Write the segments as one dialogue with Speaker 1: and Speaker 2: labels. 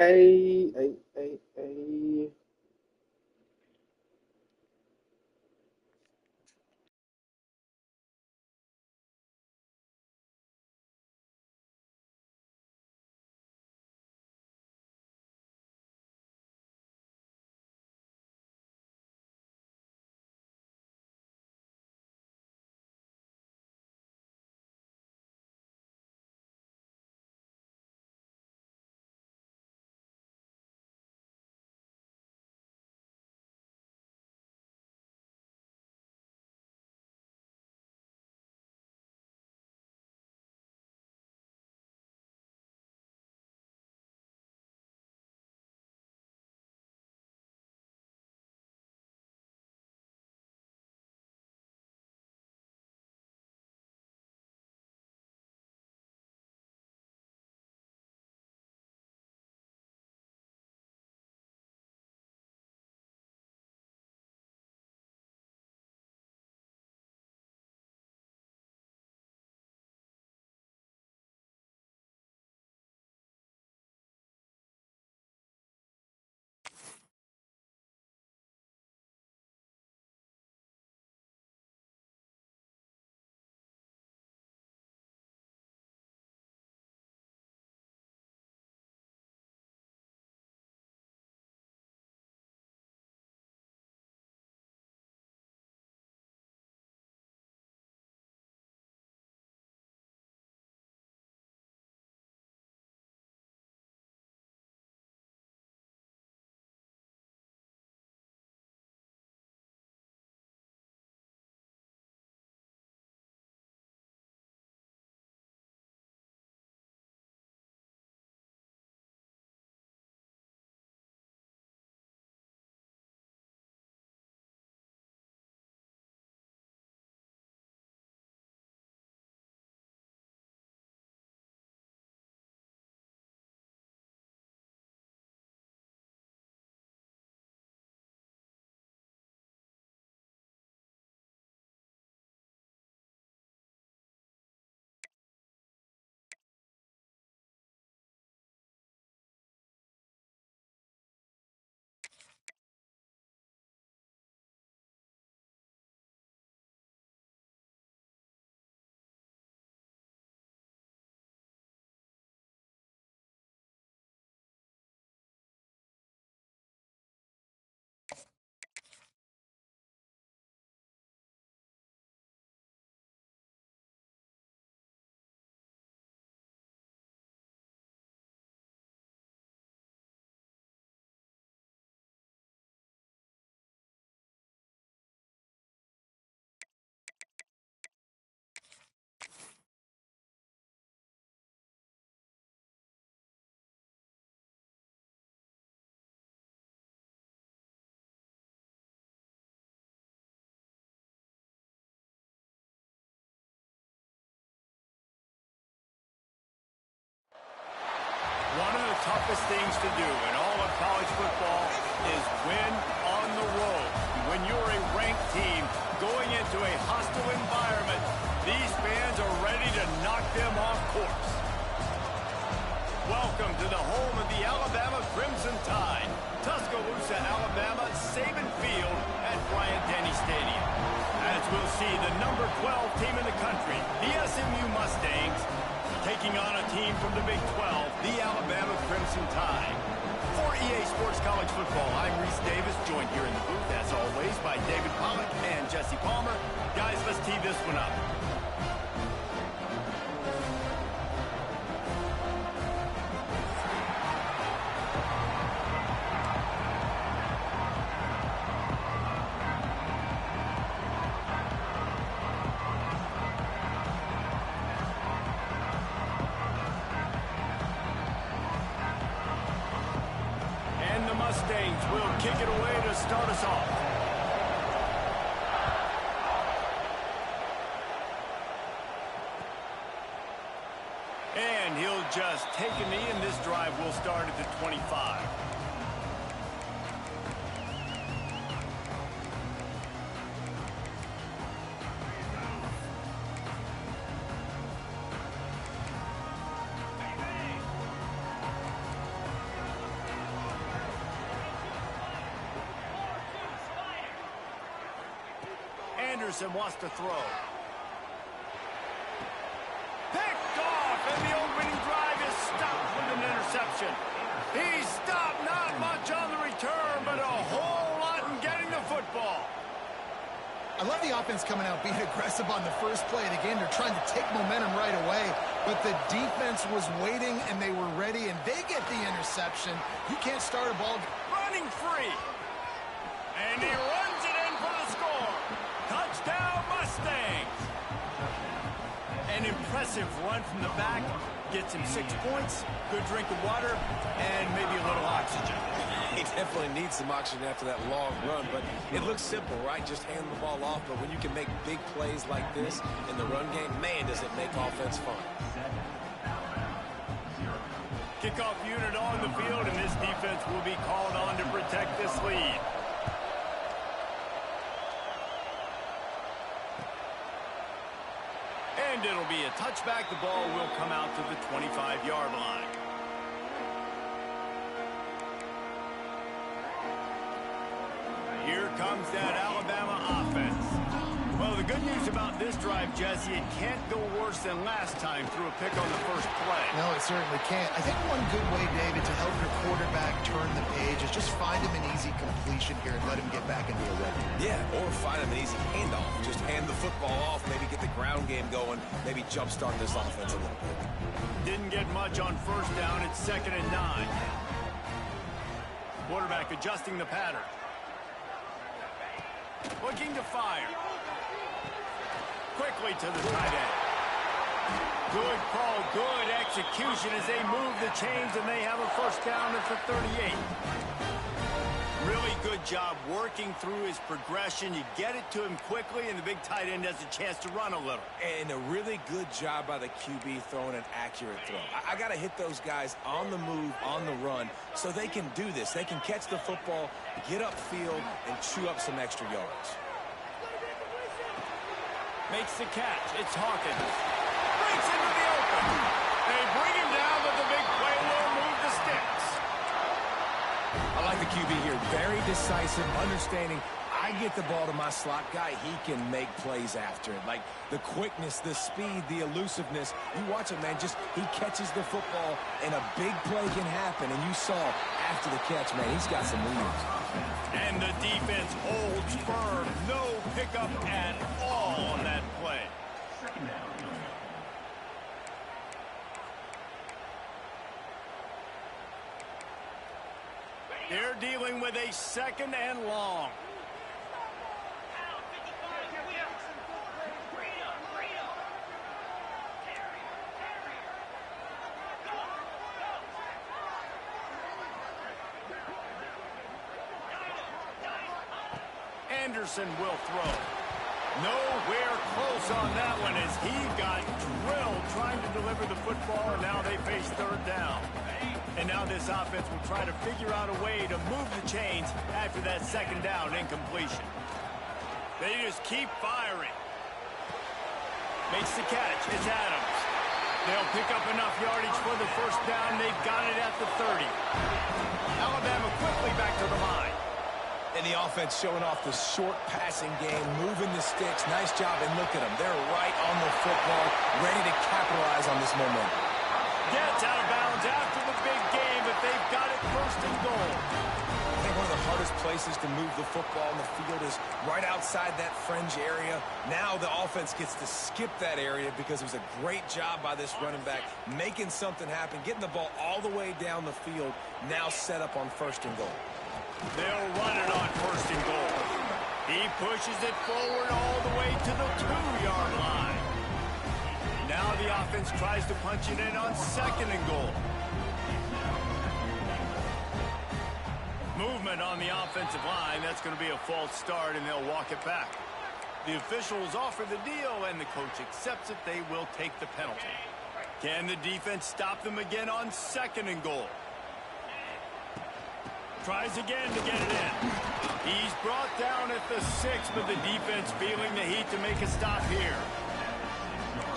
Speaker 1: A.
Speaker 2: One of the toughest things to do in all of college football is win on the road. When you're a ranked team going into a hostile environment, these fans are ready to knock them off course. Welcome to the home of the Alabama Crimson Tide, Tuscaloosa, Alabama, Saban Field at Bryant-Denny Stadium. As we'll see, the number 12 team in the country, the SMU Mustangs, taking on a team from the Big 12, the Alabama Crimson Tide. For EA Sports College Football, I'm Reese Davis, joined here in the booth, as always, by David Pollack and Jesse Palmer. Guys, let's tee this one up. Mustangs will kick it away to start us off. And he'll just take a knee, and this drive will start at the 25. Anderson wants to throw. Picked off, and the opening drive is stopped with an interception. He's stopped, not much on the return, but a whole lot in getting the football.
Speaker 1: I love the offense coming out being aggressive on the first play of the game. They're trying to take momentum right away, but the defense was waiting, and they were ready, and they get the interception. You can't start a ball.
Speaker 2: Running free. And he runs it in for the score. Touchdown, Mustangs. An impressive run from the back. Gets him 6 points, good drink of water, and maybe a little oxygen.
Speaker 3: He definitely needs some oxygen after that long run, but it looks simple, right? Just hand the ball off, but when you can make big plays like this in the run game, man, does it make offense fun.
Speaker 2: Kickoff unit on the field, and this defense will be called on to protect this lead. And it'll be a touchback. The ball will come out to the 25-yard line. Here comes that Alabama offense. Well, the good news about this drive, Jesse, it can't go worse than last time through a pick on the first play.
Speaker 1: No, it certainly can't. I think one good way, David, to help your quarterback turn the page is just find him an easy completion here and let him get back into a rhythm.
Speaker 3: Yeah, or find him an easy handoff. Just hand the football off, maybe get the ground game going, maybe jumpstart this offense a little bit.
Speaker 2: Didn't get much on first down. It's 2nd and 9. Quarterback adjusting the pattern. Looking to fire. Quickly to the tight end. Good call, good execution as they move the chains, and they have a first down at the 38. Really good job working through his progression. You get it to him quickly, and the big tight end has a chance to run a little.
Speaker 3: And a really good job by the QB throwing an accurate throw. I got to hit those guys on the move, on the run, so they can do this. They can catch the football, get upfield, and chew up some extra yards.
Speaker 2: Makes the catch. It's Hawkins. Breaks into the open. They bring him down, but the big play will move the sticks.
Speaker 3: I like the QB here. Very decisive, understanding. I get the ball to my slot guy, he can make plays after it. Like the quickness, the speed, the elusiveness. You watch it, man, just he catches the football, and a big play can happen. And you saw after the catch, man, he's got some wheels.
Speaker 2: And the defense holds firm. No pickup at all on that play. They're dealing with a 2nd and long. Anderson will throw. Nowhere close on that one as he got drilled trying to deliver the football, and now they face 3rd down. And now this offense will try to figure out a way to move the chains after that 2nd down incompletion. They just keep firing. Makes the catch. It's Adams. They'll pick up enough yardage for the first down. They've got it at the 30. Alabama quickly back to the line.
Speaker 3: And the offense showing off the short passing game, moving the sticks. Nice job, and look at them. They're right on the football, ready to capitalize on this momentum.
Speaker 2: Gets out of bounds after the big game, but they've got it 1st and goal.
Speaker 3: I think one of the hardest places to move the football on the field is right outside that fringe area. Now the offense gets to skip that area because it was a great job by this running back, making something happen, getting the ball all the way down the field, now set up on 1st and goal.
Speaker 2: They'll run it on 1st and goal. He pushes it forward all the way to the 2-yard line. Now the offense tries to punch it in on 2nd and goal. Movement on the offensive line. That's going to be a false start, and they'll walk it back. The officials offer the deal, and the coach accepts it. They will take the penalty. Can the defense stop them again on 2nd and goal? Tries again to get it in. He's brought down at the 6, but the defense feeling the heat to make a stop here.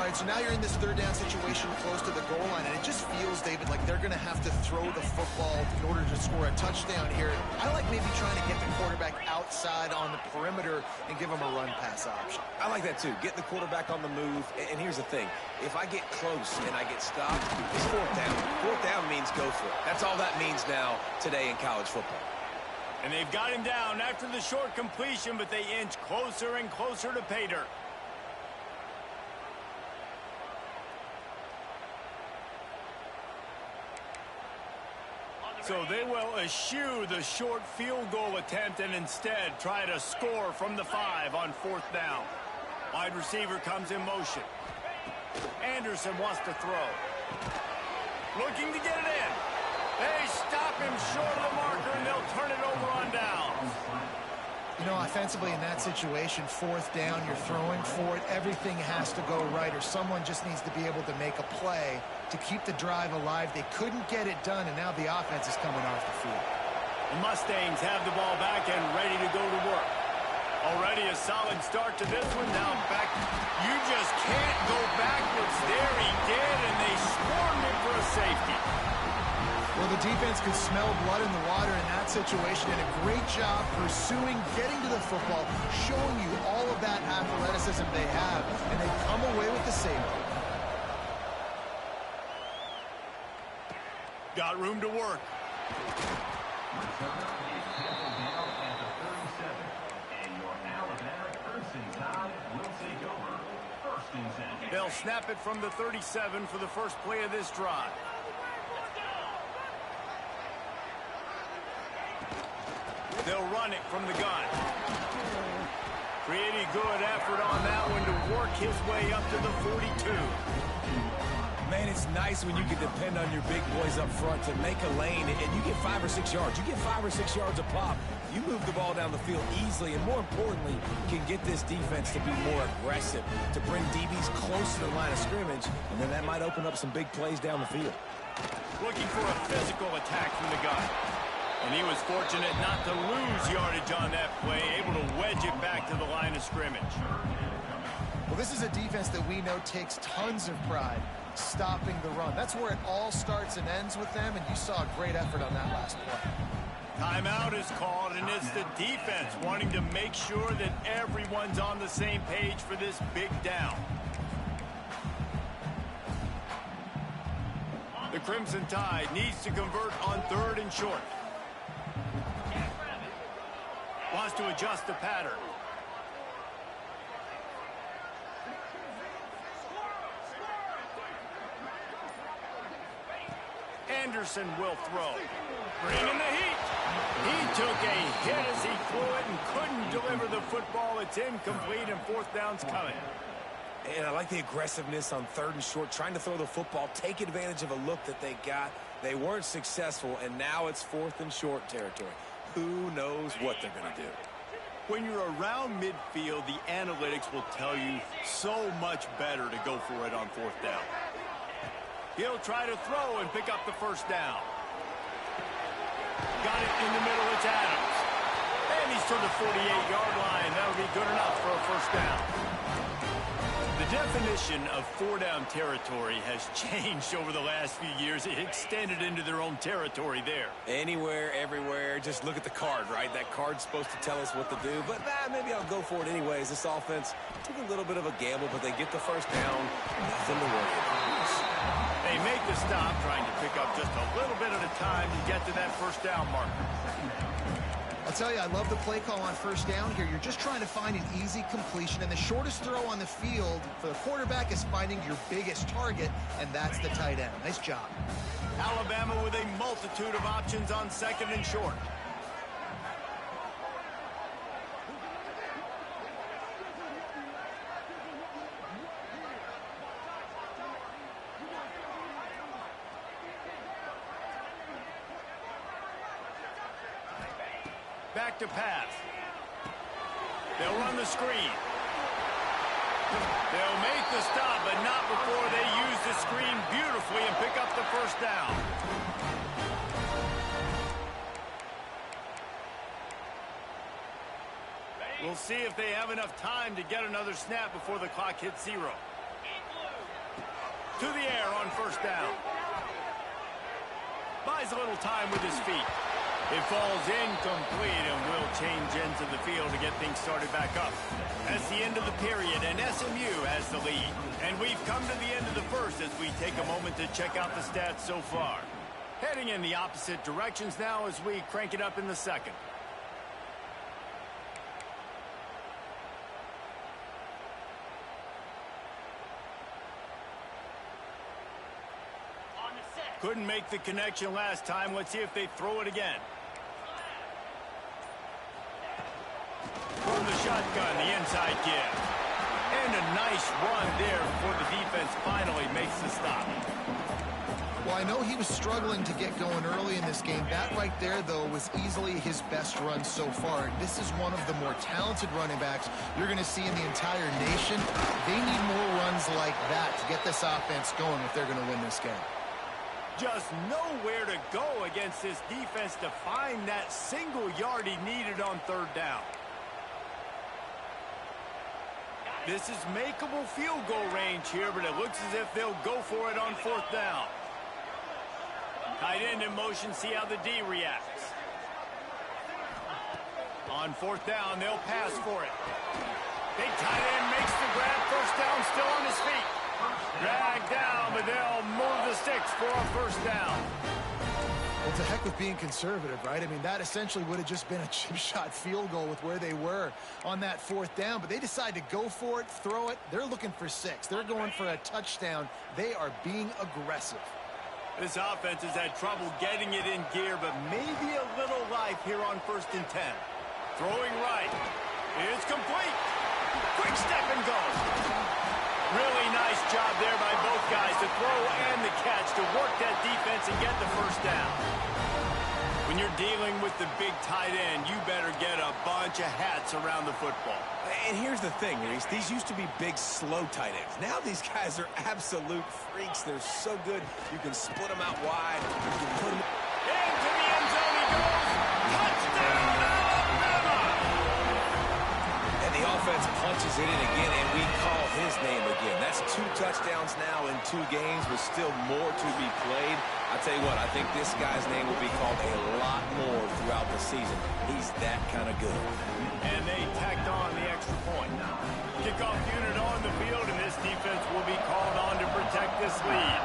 Speaker 1: All right, so now you're in this third down situation close to the goal line, and it just feels, David, like they're going to have to throw the football in order to score a touchdown here. I like maybe trying to get the quarterback outside on the perimeter and give him a run-pass option.
Speaker 3: I like that, too. Get the quarterback on the move. And here's the thing. If I get close and I get stopped, it's fourth down. Fourth down means go for it. That's all that means now today in college football.
Speaker 2: And they've got him down after the short completion, but they inch closer and closer to pay dirt. So they will eschew the short field goal attempt and instead try to score from the 5 on fourth down. Wide receiver comes in motion. Anderson wants to throw. Looking to get it in. They stop him short of the marker, and they'll turn it over on downs.
Speaker 1: You know, offensively in that situation, fourth down, you're throwing for it. Everything has to go right, or someone just needs to be able to make a play to keep the drive alive. They couldn't get it done, and now the offense is coming off the field.
Speaker 2: The Mustangs have the ball back and ready to go to work. Already a solid start to this one. Now back. You just can't go backwards. There he did, and they swarmed him for a safety.
Speaker 1: Well, the defense could smell blood in the water in that situation, and a great job pursuing, getting to the football, showing you all of that athleticism they have, and they come away with the safety.
Speaker 2: Got room to work. They'll snap it from the 37 for the first play of this drive. They'll run it from the gun. Pretty good effort on that one to work his way up to the 42.
Speaker 3: Man, it's nice when you can depend on your big boys up front to make a lane, and you get 5 or 6 yards. You get 5 or 6 yards a pop. You move the ball down the field easily, and more importantly, can get this defense to be more aggressive, to bring DBs closer to the line of scrimmage, and then that might open up some big plays down the field.
Speaker 2: Looking for a physical attack from the gun. And he was fortunate not to lose yardage on that play, able to wedge it back to the line of scrimmage.
Speaker 1: Well, this is a defense that we know takes tons of pride stopping the run. That's where it all starts and ends with them, and you saw a great effort on that last play.
Speaker 2: Timeout is called, and it's the defense wanting to make sure that everyone's on the same page for this big down. The Crimson Tide needs to convert on third and short. Wants to adjust the pattern. Anderson will throw. Bringing the heat. He took a hit as he threw it and couldn't deliver the football. It's incomplete, and fourth down's coming.
Speaker 3: And I like the aggressiveness on third and short, trying to throw the football, take advantage of a look that they got. They weren't successful, and now it's fourth and short territory. Who knows what they're going to do?
Speaker 2: When you're around midfield, the analytics will tell you so much better to go for it on fourth down. He'll try to throw and pick up the first down. Got it in the middle. It's Adams. And he's to the 48-yard line. That'll be good enough for a first down. The definition of four-down territory has changed over the last few years. It extended into their own territory there.
Speaker 3: Anywhere, everywhere, just look at the card, right? That card's supposed to tell us what to do, but maybe I'll go for it anyways. This offense took a little bit of a gamble, but they get the first down. Nothing to worry about.
Speaker 2: They make the stop, trying to pick up just a little bit at a time to get to that first down marker.
Speaker 1: I'll tell you, I love the play call on first down here. You're just trying to find an easy completion, and the shortest throw on the field for the quarterback is finding your biggest target, and that's the tight end. Nice job.
Speaker 2: Alabama with a multitude of options on second and short. Back to pass. They'll run the screen. They'll make the stop, but not before they use the screen beautifully and pick up the first down. We'll see if they have enough time to get another snap before the clock hits 0. to the air on first down. Buys a little time with his feet. It falls incomplete and will change ends of the field to get things started back up. That's the end of the period, and SMU has the lead. And we've come to the end of the first as we take a moment to check out the stats so far. Heading in the opposite directions now as we crank it up in the second. Couldn't make the connection last time. Let's see if they throw it again. From the shotgun, the inside give. And a nice run there before the defense finally makes the stop.
Speaker 1: Well, I know he was struggling to get going early in this game. That right there, though, was easily his best run so far. This is one of the more talented running backs you're going to see in the entire nation. They need more runs like that to get this offense going if they're going to win this game.
Speaker 2: Just nowhere to go against this defense to find that single yard he needed on third down. This is makeable field goal range here, but it looks as if they'll go for it on fourth down. Tight end in motion, see how the D reacts. On fourth down, they'll pass for it. Big tight end makes the grab, first down, still on his feet. Dragged down, but they'll move the sticks for a first down.
Speaker 1: Well, to heck with being conservative, right? I mean, that essentially would have just been a chip shot field goal with where they were on that fourth down, but they decide to go for it, throw it. They're looking for 6. They're going for a touchdown. They are being aggressive.
Speaker 2: This offense has had trouble getting it in gear, but maybe a little life here on 1st and 10. Throwing right. It's complete. Quick step and go. Really nice job there by both guys to throw and the catch to work that defense and get the first down. When you're dealing with the big tight end, you better get a bunch of hats around the football.
Speaker 3: And here's the thing, Reese. These used to be big, slow tight ends. Now these guys are absolute freaks. They're so good. You can split them out wide. You can put them
Speaker 2: into the end zone he goes. Touchdown, Alabama!
Speaker 3: And the offense punches it in again, and we call his name again. That's 2 touchdowns now in 2 games with still more to be played. I tell you what, I think this guy's name will be called a lot more throughout the season. He's that kind of good.
Speaker 2: And they tacked on the extra point. Kickoff unit on the field, and this defense will be called on to protect this lead.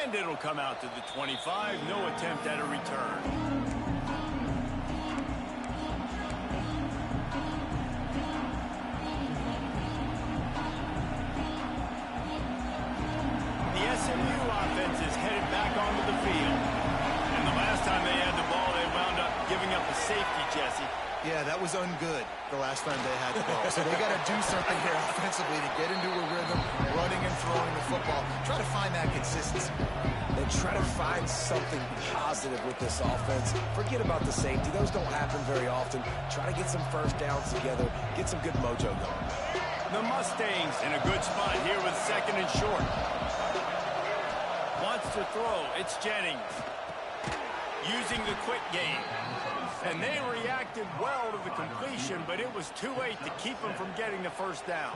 Speaker 2: And it'll come out to the 25. No attempt at a return. SMU offense is headed back onto the field. And the last time they had the ball, they wound up giving up a safety, Jesse.
Speaker 1: Yeah, that was ungood the last time they had the ball. So they got to do something here offensively to get into a rhythm, running and throwing the football. Try to find that consistency.
Speaker 3: And try to find something positive with this offense. Forget about the safety. Those don't happen very often. Try to get some first downs together. Get some good mojo going.
Speaker 2: The Mustangs in a good spot here with 2nd and short. Wants to throw. It's Jennings. Using the quick game. And they reacted well to the completion, but it was too late to keep them from getting the first down.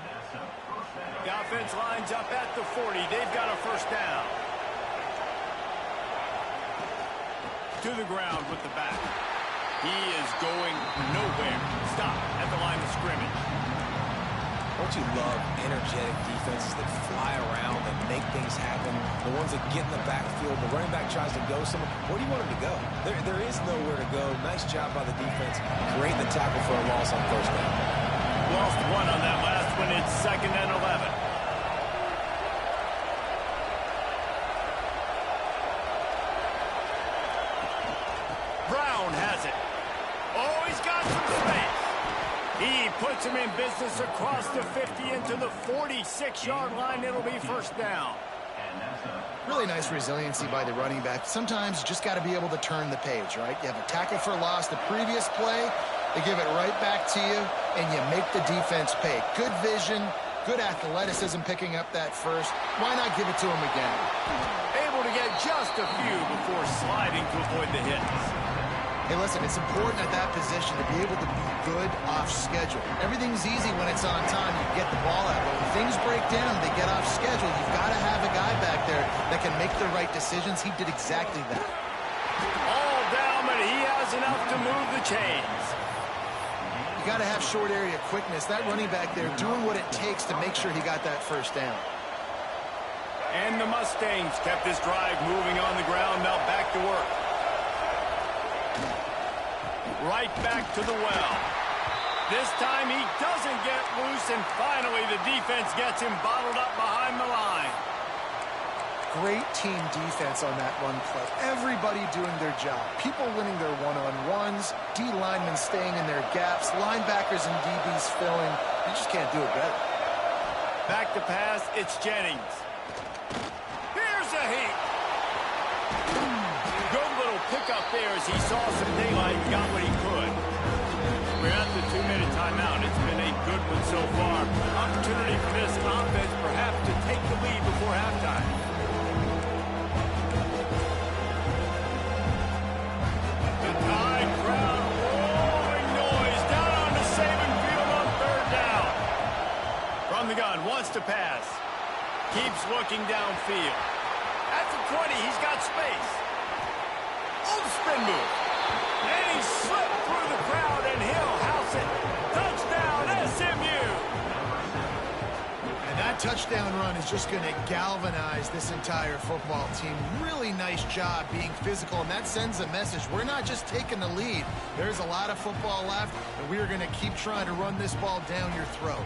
Speaker 2: The offense lines up at the 40. They've got a first down. To the ground with the back. He is going nowhere. Stop at the line of scrimmage.
Speaker 3: Don't you love energetic defenses that fly around, that make things happen? The ones that get in the backfield, the running back tries to go somewhere. Where do you want him to go? There is nowhere to go. Nice job by the defense. Creating the tackle for a loss on first down.
Speaker 2: Lost 1 on that last one. It's 2nd and 11. Brown has it. Oh, he's got some space. He puts him in business across the 50 into the 46-yard line. It'll be first down.
Speaker 1: Really nice resiliency by the running back. Sometimes you just got to be able to turn the page, right? You have a tackle for loss the previous play. They give it right back to you, and you make the defense pay. Good vision, good athleticism picking up that first. Why not give it to him again?
Speaker 2: Able to get just a few before sliding to avoid the hits.
Speaker 1: Hey, listen, it's important at that position to be able to be good off schedule. Everything's easy when it's on time. You get the ball out. But when things break down, they get off schedule. You've got to have a guy back there that can make the right decisions. He did exactly that.
Speaker 2: All down, but he has enough to move the chains.
Speaker 1: You got to have short area quickness. That running back there doing what it takes to make sure he got that first down.
Speaker 2: And the Mustangs kept this drive moving on the ground. Now back to work. Right back to the well. This time he doesn't get loose, and finally the defense gets him bottled up behind the line.
Speaker 1: Great team defense on that run play. Everybody doing their job. People winning their one-on-ones, D linemen staying in their gaps, linebackers and DBs filling. You just can't do it better.
Speaker 2: Back to pass, it's Jennings. Here's a heat. Good little pickup there as he saw some daylight and got what he could. We're at the 2-minute timeout. It's been a good one so far. Opportunity for this offense perhaps to take the lead before halftime. The Tide crowd roaring noise down on the Saban field on third down. From the gun, wants to pass. Keeps looking downfield. At the 20, he's got space. Spin move. And he slipped through the crowd, and he'll house it. Touchdown, SMU.
Speaker 1: And that touchdown run is just going to galvanize this entire football team. Really nice job being physical, and that sends a message. We're not just taking the lead. There's a lot of football left, and we are going to keep trying to run this ball down your throat.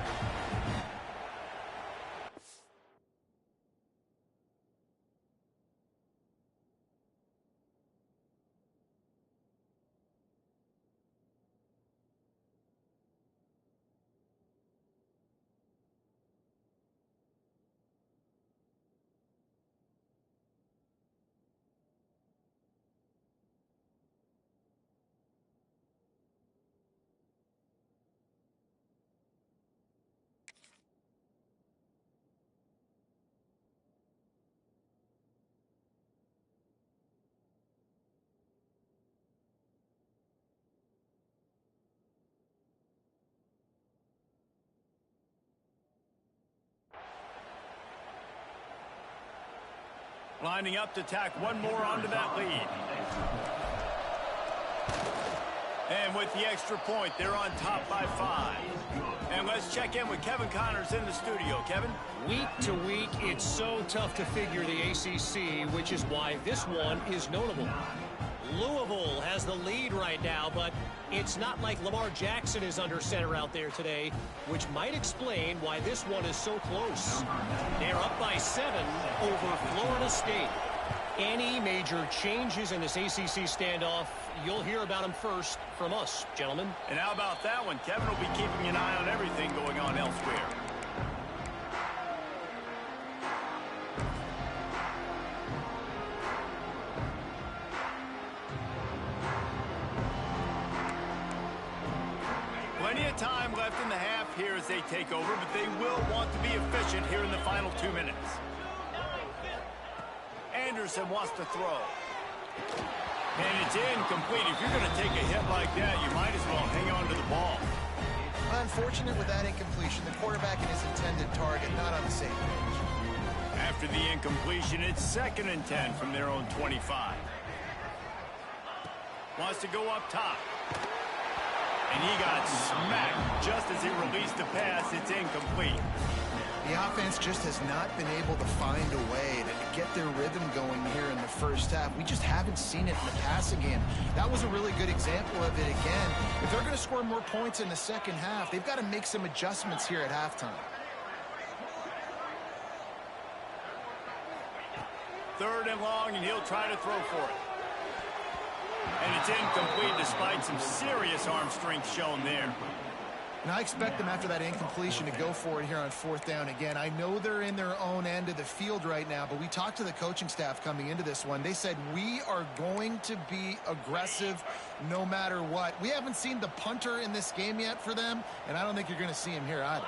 Speaker 2: Lining up to tack one more onto that lead. And with the extra point, they're on top by 5. And let's check in with Kevin Connors in the studio. Kevin?
Speaker 4: Week to week, it's so tough to figure the ACC, which is why this one is notable. Louisville has the lead right now, but it's not like Lamar Jackson is under center out there today, which might explain why this one is so close. They're up by 7 over Florida State. Any major changes in this ACC standoff, you'll hear about them first from us, gentlemen.
Speaker 2: And how about that one? Kevin will be keeping an eye on everything going on elsewhere. Plenty of time left in the half here as they take over, but they will want to be efficient here in the final 2 minutes. Anderson wants to throw. And it's incomplete. If you're going to take a hit like that, you might as well hang on to the ball.
Speaker 1: Unfortunate with that incompletion. The quarterback and his intended target not on the same page.
Speaker 2: After the incompletion, it's 2nd and 10 from their own 25. Wants to go up top. And he got smacked just as he released the pass. It's incomplete.
Speaker 1: The offense just has not been able to find a way to get their rhythm going here in the first half. We just haven't seen it in the passing game. That was a really good example of it again. If they're going to score more points in the second half, they've got to make some adjustments here at halftime.
Speaker 2: 3rd and long, and he'll try to throw for it. And it's incomplete despite some serious arm strength shown there.
Speaker 1: And I expect them after that incompletion to go for it here on 4th down again. I know they're in their own end of the field right now, but we talked to the coaching staff coming into this one. They said, we are going to be aggressive no matter what. We haven't seen the punter in this game yet for them, and I don't think you're going to see him here either.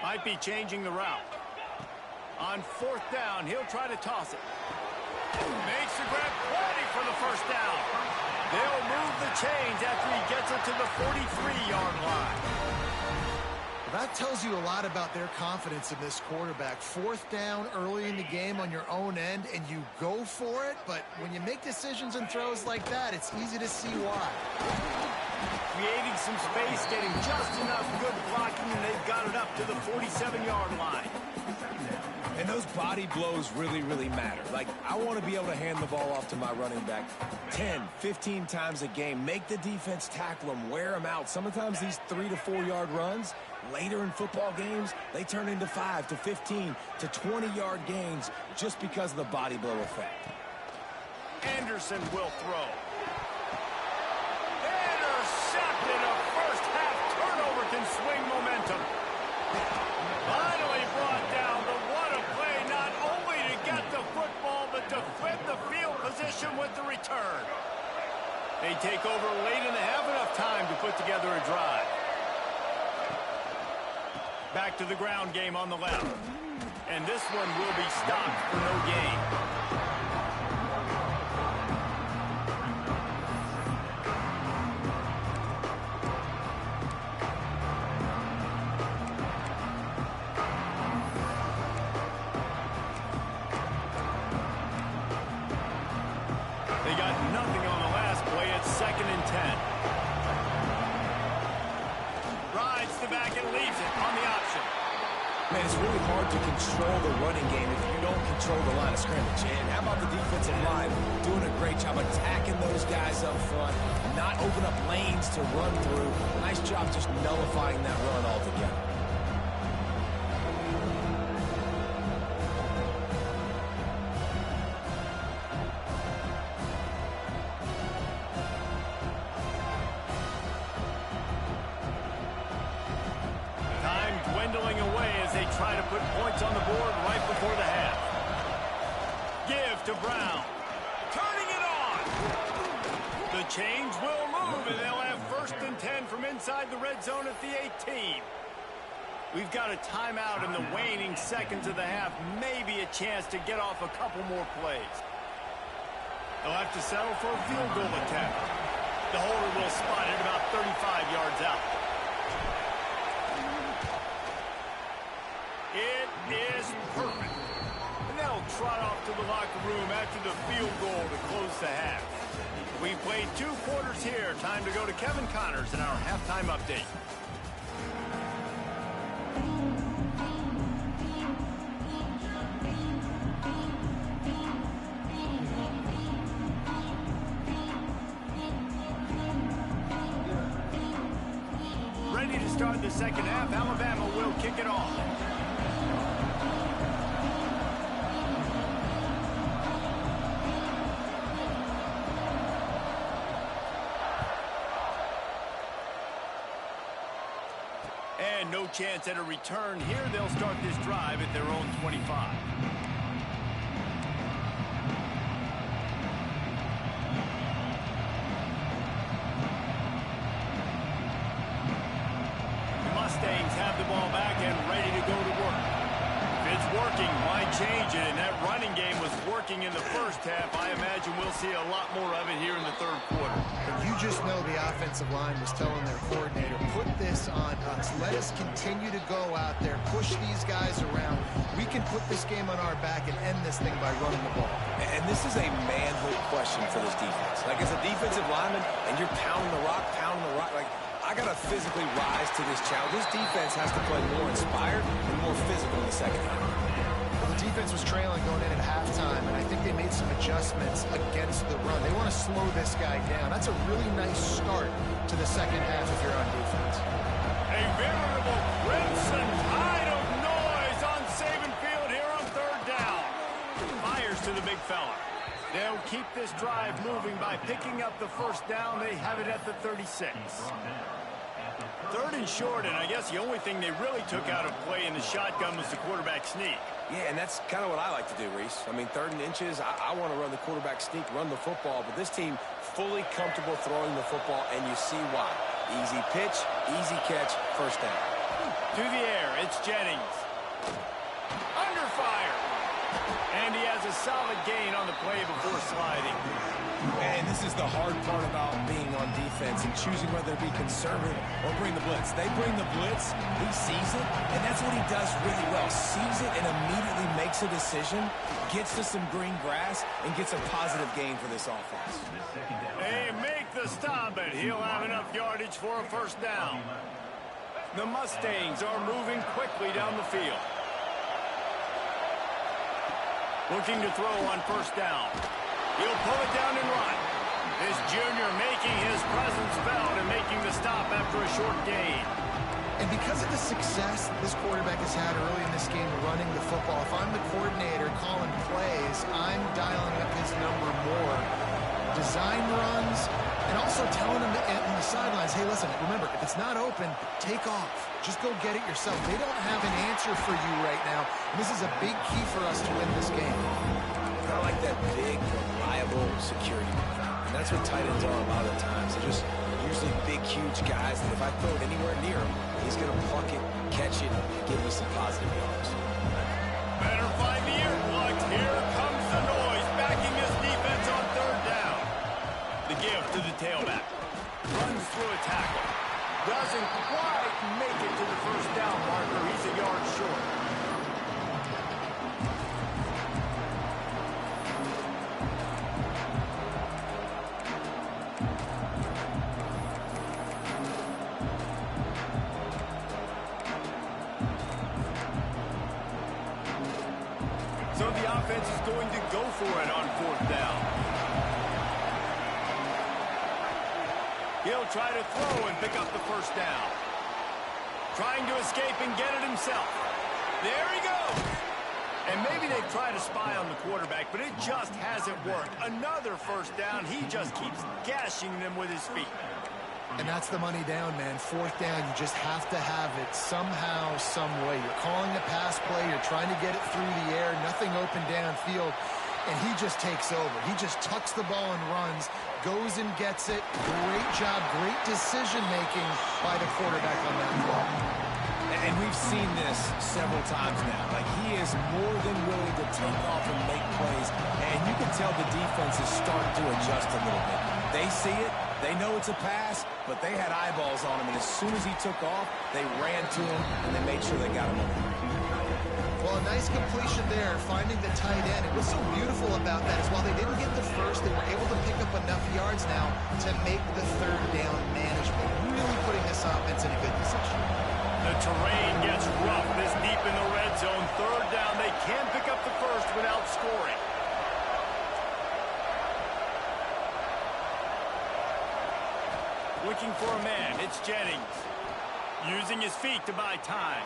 Speaker 2: Might be changing the route. On 4th down, he'll try to toss it. Makes the grab, plenty for the first down. They'll move the chains after he gets it to the 43-yard line.
Speaker 1: That tells you a lot about their confidence in this quarterback. 4th down early in the game on your own end, and you go for it. But when you make decisions and throws like that, it's easy to see why.
Speaker 2: Creating some space, getting just enough good blocking, and they've got it up to the 47-yard line.
Speaker 3: And those body blows really, really matter. Like, I want to be able to hand the ball off to my running back 10, 15 times a game. Make the defense tackle him, wear him out. Sometimes these 3 to 4 yard runs, later in football games, they turn into 5 to 15 to 20-yard gains just because of the body blow effect.
Speaker 2: Anderson will throw. Intercepted. A first-half turnover can swing momentum. Finally brought down, but what a play, not only to get the football, but to flip the field position with the return. They take over late in the half, enough time to put together a drive. Back to the ground game on the left. And this one will be stopped for no gain. They got nothing on the last play. It's 2nd and 10. Rides the back and leaves it on the option.
Speaker 3: Man, it's really hard to control the running game if you don't control the line of scrimmage. And how about the defensive line doing a great job attacking those guys up front, not open up lanes to run through. Nice job just nullifying that run altogether.
Speaker 2: Dwindling away as they try to put points on the board right before the half. Give to Brown. Turning it on. The change will move, and they'll have 1st and 10 from inside the red zone at the 18. We've got a timeout in the waning seconds of the half. Maybe a chance to get off a couple more plays. They'll have to settle for a field goal attempt. The holder will spot it about 35 yards out. It is perfect. And they'll trot off to the locker room after the field goal to close the half. We've played 2 quarters here. Time to go to Kevin Connors in our halftime update. Ready to start the second half. Alabama will kick it off. And no chance at a return here. They'll start this drive at their own 25. The Mustangs have the ball back and ready to go to work. If it's working, why change it? And that running game was working in the first half. I imagine we'll see a lot more of it here in the 3rd quarter.
Speaker 1: You just know the offensive line was telling their coordinator, put this on us. Let us continue to go out there, push these guys around. We can put this game on our back and end this thing by running the ball.
Speaker 3: And this is a manhood question for this defense. Like, as a defensive lineman, and you're pounding the rock, like, I got to physically rise to this challenge. This defense has to play more inspired and more physical in the second half.
Speaker 1: Well, the defense was trailing going in at halftime, and I think they made some adjustments against the run. They want to slow this guy down. That's a really nice start to the second half if you're on defense.
Speaker 2: A veritable crimson tide of noise on Saban Field here on 3rd down. Fires to the big fella. They'll keep this drive moving by picking up the first down. They have it at the 36. 3rd and short, and I guess the only thing they really took out of play in the shotgun was the quarterback sneak.
Speaker 3: Yeah, and that's kind of what I like to do, Reese. I mean, 3rd and inches, I want to run the quarterback sneak, run the football, but this team fully comfortable throwing the football, and you see why. Easy pitch, easy catch, first down.
Speaker 2: To the air, it's Jennings. Under fire. And he has a solid gain on the play before sliding.
Speaker 3: And this is the hard part about being on defense and choosing whether to be conservative or bring the blitz. They bring the blitz, he sees it, and that's what he does really well. Sees it and immediately makes a decision, gets to some green grass, and gets a positive gain for this offense.
Speaker 2: They make the stop, and he'll have enough yardage for a first down. The Mustangs are moving quickly down the field. Looking to throw on first down. He'll pull it down and run. This junior making his presence felt and making the stop after a short gain.
Speaker 1: And because of the success this quarterback has had early in this game running the football, if I'm the coordinator calling plays, I'm dialing up his number more. Design runs, and also telling him on the sidelines, hey, listen, remember, if it's not open, take off. Just go get it yourself. They don't have an answer for you right now. And this is a big key for us to win this game.
Speaker 3: Kind of like that big, reliable security. And that's what tight ends are a lot of the times. They're just usually big, huge guys that if I throw it anywhere near him, he's going to pluck it, catch it, and give me some positive yards.
Speaker 2: Better find the earplugs. Here comes the noise, backing this defense on third down. The give to the tailback. Runs through a tackle. Doesn't quite make it to the first down marker. He's a yard short. So the offense is going to go for it on fourth down. He'll try to throw and pick up the first down. Trying to escape and get it himself. There he goes. And maybe they've tried to spy on the quarterback, but it just hasn't worked. Another first down. He just keeps gashing them with his feet.
Speaker 1: And that's the money down, man. Fourth down, you just have to have it somehow, some way. You're calling a pass play. You're trying to get it through the air. Nothing open downfield. And he just takes over. He just tucks the ball and runs, goes and gets it. Great job, great decision-making by the quarterback on that play.
Speaker 3: And we've seen this several times now. Like, he is more than willing to take off and make plays. And you can tell the defense is starting to adjust a little bit. They see it. They know it's a pass, but they had eyeballs on him. And as soon as he took off, they ran to him, and they made sure they got him over.
Speaker 1: Well, a nice completion there, finding the tight end. And what's so beautiful about that is while they didn't get the first, they were able to pick up enough yards now to make the third down manageable. Really putting this offense in a good position.
Speaker 2: The terrain gets rough this deep in the red zone. Third down, they can pick up the first without scoring. Looking for a man, it's Jennings. Using his feet to buy time.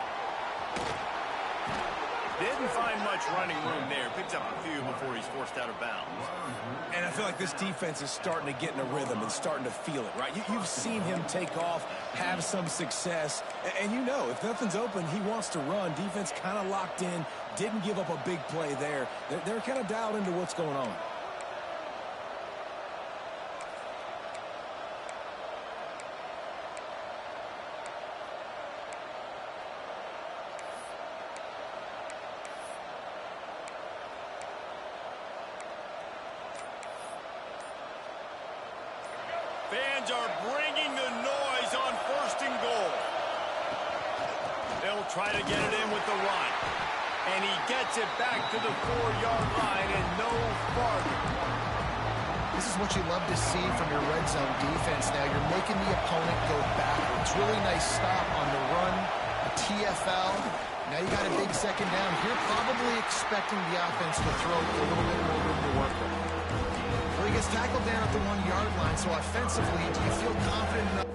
Speaker 2: Didn't find much running room there. Picks up a few before he's forced out of bounds.
Speaker 3: And I feel like this defense is starting to get in a rhythm and starting to feel it, right? You've seen him take off, have some success, and you know, if nothing's open, he wants to run. Defense kind of locked in, didn't give up a big play there. They're kind of dialed into what's going on.
Speaker 2: Fans are bringing the noise on first and goal. They'll try to get it in with the run. And he gets it back to the 4-yard line and no farther.
Speaker 1: This is what you love to see from your red zone defense now. You're making the opponent go backwards. Really nice stop on the run, a TFL. Now you got a big second down. You're probably expecting the offense to throw with a little bit more room to work with. Well, he gets tackled down at the 1-yard line, so offensively, do you feel confident enough?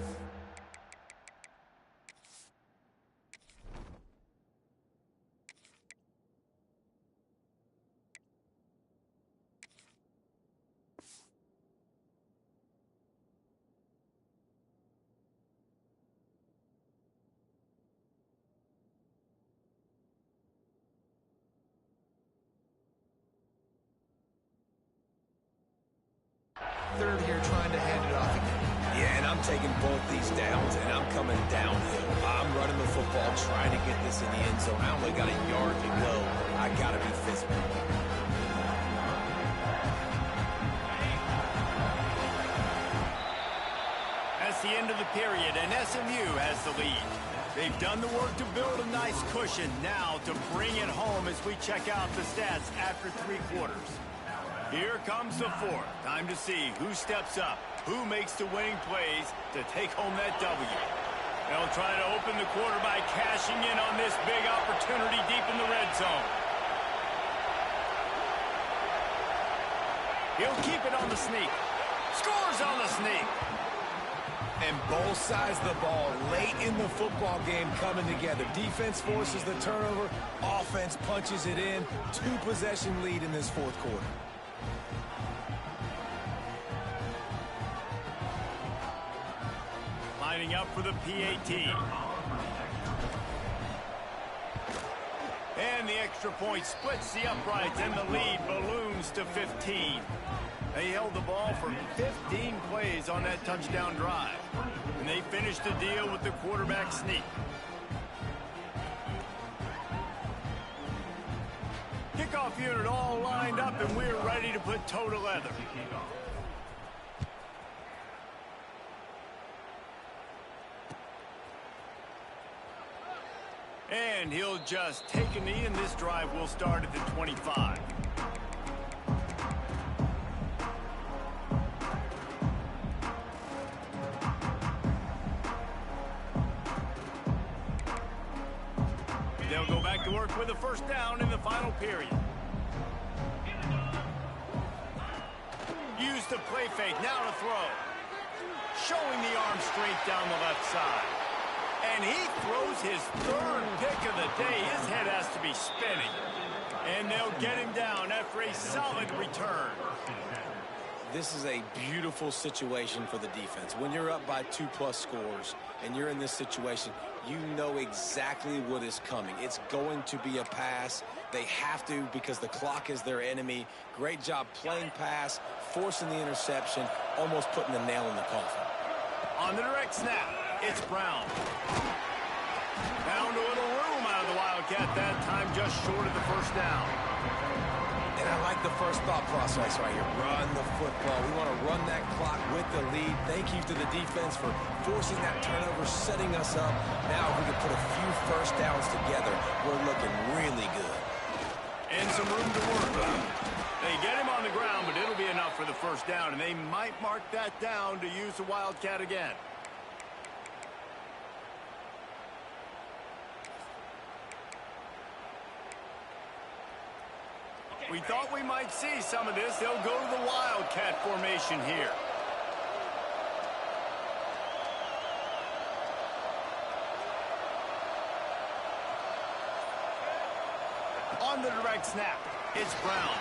Speaker 1: Third here trying to hand it off again.
Speaker 3: Yeah, and I'm taking both these downs, and I'm coming downhill. I'm running the football, trying to get this in the end zone. I only got a yard to go. I got to be physical.
Speaker 2: of the period, and SMU has the lead. They've done the work to build a nice cushion. Now to bring it home as we check out the stats after 3 quarters. Here comes the fourth. Time to see who steps up, who makes the winning plays to take home that W. They'll try to open the quarter by cashing in on this big opportunity deep in the red zone. He'll keep it on the sneak. Scores on the sneak.
Speaker 3: And both sides of the ball late in the football game coming together. Defense forces the turnover. Offense punches it in. 2-possession lead in this fourth quarter.
Speaker 2: Lining up for the PAT. And the extra point splits the uprights, and the lead balloons to 15. They held the ball for 15 plays on that touchdown drive. And they finished the deal with the quarterback sneak. Kickoff unit all lined up, and we're ready to put toe to leather. And he'll just take a knee, and this drive will start at the 25. They'll go back to work with a first down in the final period. Use the play fake, now to throw. Showing the arm straight down the left side. And he throws his third pick of the day. His head has to be spinning. And they'll get him down after a solid return.
Speaker 3: This is a beautiful situation for the defense. When you're up by 2+ scores and you're in this situation, you know exactly what is coming. It's going to be a pass. They have to because the clock is their enemy. Great job playing pass, forcing the interception, almost putting the nail in the coffin.
Speaker 2: On the direct snap, it's Brown. Found a little room out of the Wildcat that time, just short of the first down.
Speaker 3: And I like the first thought process right here. Run the football. We want to run that clock with the lead. Thank you to the defense for forcing that turnover, setting us up. Now if we can put a few first downs together, we're looking really good.
Speaker 2: And some room to work. They get him on the ground, but it'll be enough for the first down, and they might mark that down to use the Wildcat again. We thought we might see some of this. They'll go to the Wildcat formation here. On the direct snap, it's Brown.